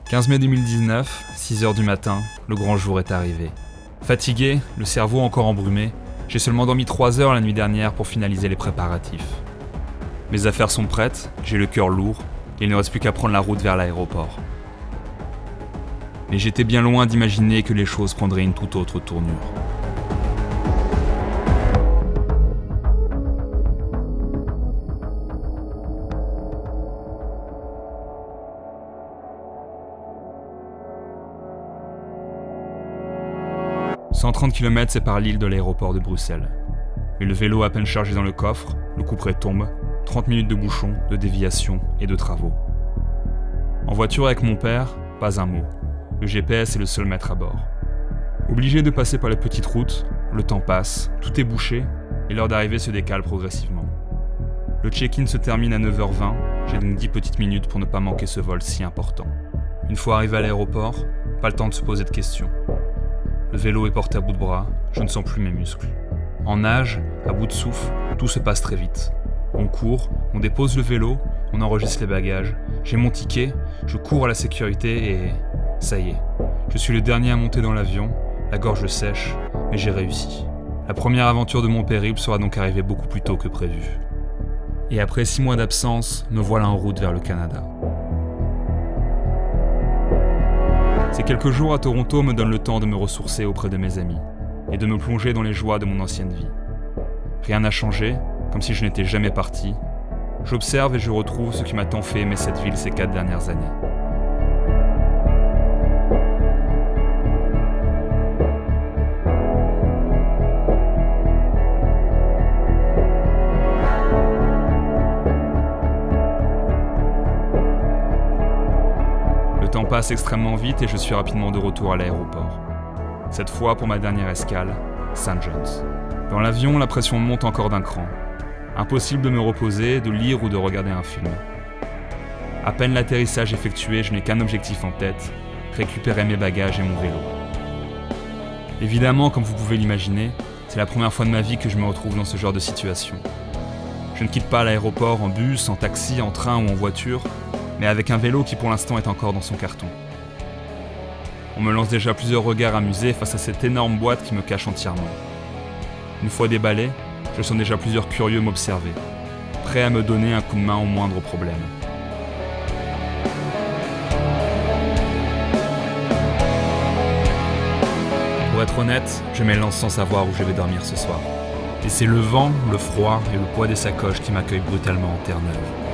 15 mai 2019, 6h du matin, le grand jour est arrivé. Fatigué, le cerveau encore embrumé, j'ai seulement dormi 3 heures la nuit dernière pour finaliser les préparatifs. Mes affaires sont prêtes, j'ai le cœur lourd, et il ne reste plus qu'à prendre la route vers l'aéroport. Mais j'étais bien loin d'imaginer que les choses prendraient une toute autre tournure. « 130 km séparent l'île de l'aéroport de Bruxelles. Mais le vélo à peine chargé dans le coffre, le couperet tombe, 30 minutes de bouchons, de déviations et de travaux. En voiture avec mon père, pas un mot. Le GPS est le seul maître à bord. Obligé de passer par la petite route, le temps passe, tout est bouché et l'heure d'arrivée se décale progressivement. Le check-in se termine à 9h20, j'ai donc 10 petites minutes pour ne pas manquer ce vol si important. Une fois arrivé à l'aéroport, pas le temps de se poser de questions. Le vélo est porté à bout de bras, je ne sens plus mes muscles. En nage, à bout de souffle, tout se passe très vite. On court, on dépose le vélo, on enregistre les bagages, j'ai mon ticket, je cours à la sécurité et... ça y est. Je suis le dernier à monter dans l'avion, la gorge sèche, mais j'ai réussi. La première aventure de mon périple sera donc arrivée beaucoup plus tôt que prévu. Et après 6 mois d'absence, me voilà en route vers le Canada. Ces quelques jours à Toronto me donnent le temps de me ressourcer auprès de mes amis et de me plonger dans les joies de mon ancienne vie. Rien n'a changé, comme si je n'étais jamais parti. J'observe et je retrouve ce qui m'a tant fait aimer cette ville ces 4 dernières années. Le temps passe extrêmement vite et je suis rapidement de retour à l'aéroport. Cette fois pour ma dernière escale, St. John's. Dans l'avion, la pression monte encore d'un cran. Impossible de me reposer, de lire ou de regarder un film. À peine l'atterrissage effectué, je n'ai qu'un objectif en tête, récupérer mes bagages et mon vélo. Évidemment, comme vous pouvez l'imaginer, c'est la première fois de ma vie que je me retrouve dans ce genre de situation. Je ne quitte pas l'aéroport en bus, en taxi, en train ou en voiture, mais avec un vélo qui pour l'instant est encore dans son carton. On me lance déjà plusieurs regards amusés face à cette énorme boîte qui me cache entièrement. Une fois déballé, je sens déjà plusieurs curieux m'observer, prêts à me donner un coup de main au moindre problème. Pour être honnête, je m'élance sans savoir où je vais dormir ce soir. Et c'est le vent, le froid et le poids des sacoches qui m'accueillent brutalement en terre neuve.